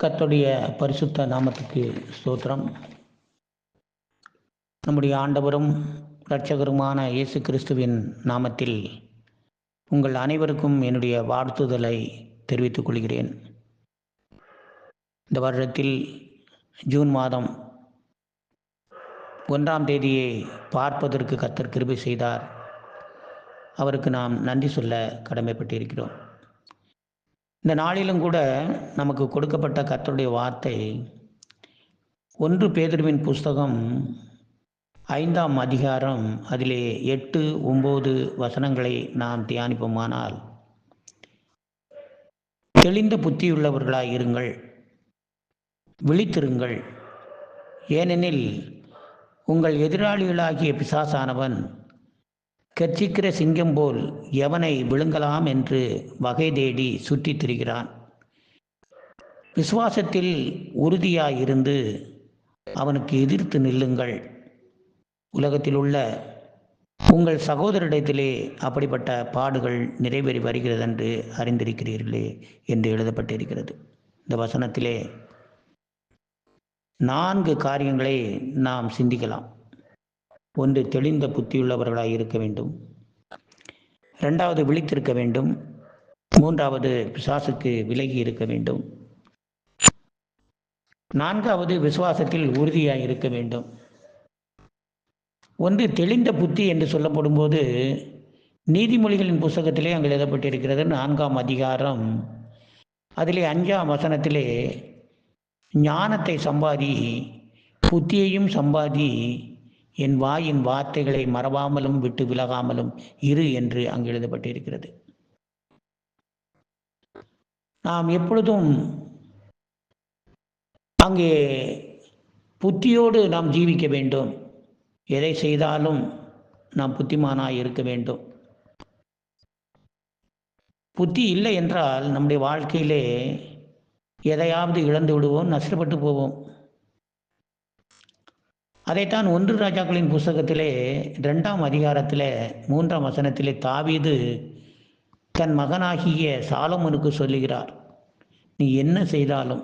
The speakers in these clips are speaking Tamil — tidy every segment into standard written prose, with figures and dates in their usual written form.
கர்த்தருடைய பரிசுத்த நாமத்துக்கு ஸ்தோத்திரம். நம்முடைய ஆண்டவரும் இரட்சகருமான இயேசு கிறிஸ்துவின் நாமத்தில் உங்கள் அனைவருக்கும் என்னுடைய வாழ்த்துதலை தெரிவித்துக் கொள்கிறேன். இந்த வருடத்தில் ஜூன் மாதம் 1ஆம் தேதியை பார்ப்பதற்கு கர்த்தர் கிருபை செய்தார். அவருக்கு நாம் நன்றி சொல்ல கடமைப்பட்டிருக்கிறோம். இந்த நாளிலும் கூட நமக்கு கொடுக்கப்பட்ட கர்த்தருடைய வார்த்தை 1 பேதுருவின் புஸ்தகம் 5ஆம் அதிகாரம் அதிலே 8, 9 வசனங்களை நாம் தியானிப்போமானால், தெளிந்த புத்தியுள்ளவர்களாய் இருங்கள், விழித்திருங்கள், ஏனெனில் உங்கள் எதிராளிகளாகிய பிசாசானவன் கர்ச்சிக்கிற சிங்கம் போல் எவனை விழுங்கலாம் என்று வகை தேடி சுற்றித் திரிகிறான். விசுவாசத்தில் உறுதியாயிருந்து அவனுக்கு எதிர்த்து நில்லுங்கள். உலகத்தில் உள்ள உங்கள் சகோதரிடத்திலே அப்படிப்பட்ட பாடுகள் நிறைவேறி வருகிறது என்று அறிந்திருக்கிறீர்களே என்று எழுதப்பட்டிருக்கிறது. இந்த வசனத்திலே 4 காரியங்களை நாம் சிந்திக்கலாம். 1, தெளிந்த புத்தியுள்ளவர்களாய் இருக்க வேண்டும். 2வது, விழித்திருக்க வேண்டும். 3வது, பிசாசுக்கு விலகி இருக்க வேண்டும். 4வது, விசுவாசத்தில் உறுதியாய் இருக்க வேண்டும். 1, தெளிந்த புத்தி என்று சொல்லப்படும் போது, நீதிமொழிகளின் புஸ்தகத்திலே அங்கே எழுதப்பட்டிருக்கிறது 4ஆம் அதிகாரம் அதிலே 5ஆம் வசனத்திலே, ஞானத்தை சம்பாதி, புத்தியையும் சம்பாதி, என் வாயின் வார்த்தைகளை மறவாமலும் விட்டு விலகாமலும் இரு என்று அங்கு எழுதப்பட்டிருக்கிறது. நாம் எப்பொழுதும் அங்கே புத்தியோடு நாம் ஜீவிக்க வேண்டும். எதை செய்தாலும் நாம் புத்திமானாய் இருக்க வேண்டும். புத்தி இல்லை என்றால் நம்முடைய வாழ்க்கையிலே எதையாவது இழந்து விடுவோம், நஷ்டப்பட்டு போவோம். அதைத்தான் 1 ராஜாக்களின் புஸ்தகத்திலே 2ஆம் அதிகாரத்திலே 3ஆம் வசனத்திலே தாவீது தன் மகனாகிய சாலமோனுக்கு சொல்லுகிறார், நீ என்ன செய்தாலும்,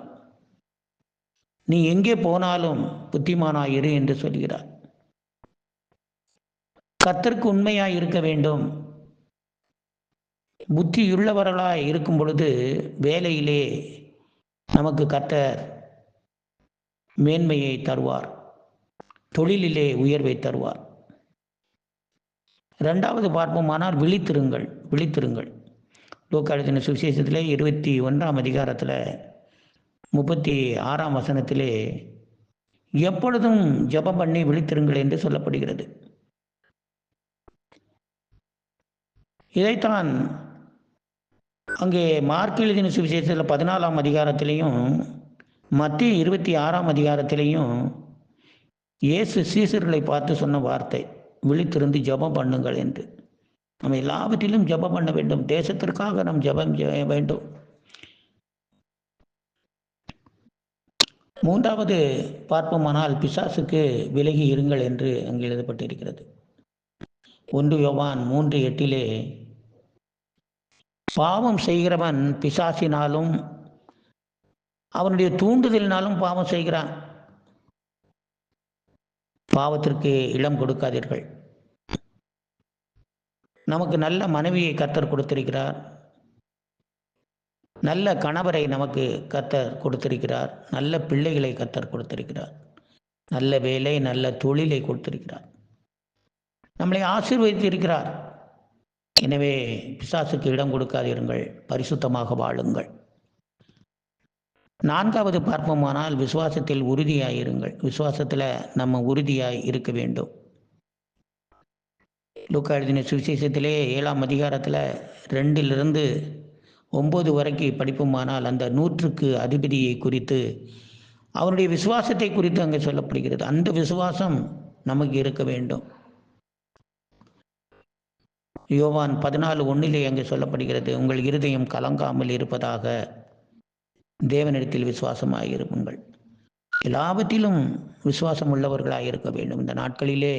நீ எங்கே போனாலும் புத்திமானாயிரு என்று சொல்கிறார். கர்த்தருக்கு உண்மையாய் இருக்க வேண்டும். புத்தியுள்ளவர்களாய் இருக்கும் பொழுது வேலையிலே நமக்கு கர்த்தர் மேன்மையை தருவார், தொழிலிலே உயர்வை தருவார். 2வது பார்ப்போமானால், விழித்திருங்கள், விழித்திருங்கள். லூக்கா எழுதின சுவிசேஷத்திலே 21ஆம் அதிகாரத்தில் 36ஆம் வசனத்திலே, எப்பொழுதும் ஜெபம் பண்ணி விழித்திருங்கள் என்று சொல்லப்படுகிறது. இதைத்தான் அங்கே மார்க் எழுதின சுவிசேஷத்தில் 14ஆம் அதிகாரத்திலையும் மத்தேயு 26ஆம் அதிகாரத்திலையும் இயேசு சீசர்களை பார்த்து சொன்ன வார்த்தை, விழித்திருந்து ஜெபம் பண்ணுங்கள் என்று. நம்ம எல்லாவற்றிலும் ஜெபம் பண்ண வேண்டும். தேசத்திற்காக நாம் ஜெபம் செய்ய வேண்டும். 3வது பார்ப்போமானால், பிசாசுக்கு விலகி இருங்கள் என்று அங்கு எழுதப்பட்டிருக்கிறது. 1 யோவான் 3:8 பாவம் செய்கிறவன் பிசாசினாலும் அவனுடைய தூண்டுதலினாலும் பாவம் செய்கிறான். பாவத்திற்கு இடம் கொடுக்காதீர்கள். நமக்கு நல்ல மனைவியை கர்த்தர் கொடுத்திருக்கிறார், நல்ல கணவரை நமக்கு கர்த்தர் கொடுத்திருக்கிறார், நல்ல பிள்ளைகளை கர்த்தர் கொடுத்திருக்கிறார், நல்ல வேலை, நல்ல தொழிலை கொடுத்திருக்கிறார், நம்மளை ஆசீர்வதித்திருக்கிறார். எனவே பிசாசுக்கு இடம் கொடுக்காதிருங்கள், பரிசுத்தமாக வாழுங்கள். 4வது பார்ப்போமானால், விசுவாசத்தில் உறுதியாயிருங்கள். விசுவாசத்தில் நம்ம உறுதியாய் இருக்க வேண்டும். லூக்கா எழுதின சுவிசேஷத்திலே 7ஆம் அதிகாரத்தில் 2 9 வரைக்கும் படிப்போமானால், அந்த 100க்கு அதிபதியை குறித்து, அவருடைய விசுவாசத்தை குறித்து அங்கே சொல்லப்படுகிறது. அந்த விசுவாசம் நமக்கு இருக்க வேண்டும். யோவான் 14:1 அங்கே சொல்லப்படுகிறது, உங்கள் இருதயம் கலங்காமல் இருப்பதாக தேவனிடத்தில் விசுவாசமாயிருங்கள். எல்லாவற்றிலும் விசுவாசம் உள்ளவர்களாக இருக்க வேண்டும். இந்த நாட்களிலே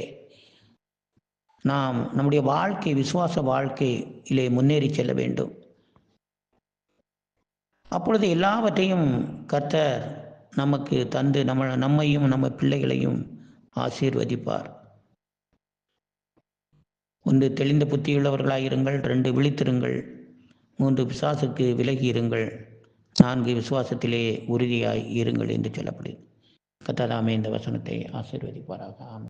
நாம் நம்முடைய வாழ்க்கை, விசுவாச வாழ்க்கையிலே முன்னேறி செல்ல வேண்டும். அப்பொழுது எல்லாவற்றையும் கர்த்தர் நமக்கு தந்து நம்மையும் நம்ம பிள்ளைகளையும் ஆசீர்வதிப்பார். 1 தெளிந்த புத்தியுள்ளவர்களாயிருங்கள், 2 விழித்திருங்கள், 3 பிசாசுக்கு விலகி இருங்கள், 4 விசுவாசத்திலே உறுதியாய் இருங்கள் என்று சொல்லப்படுது. கர்த்தர் தாமே இந்த வசனத்தை ஆசீர்வதிப்பாராக. ஆமென்.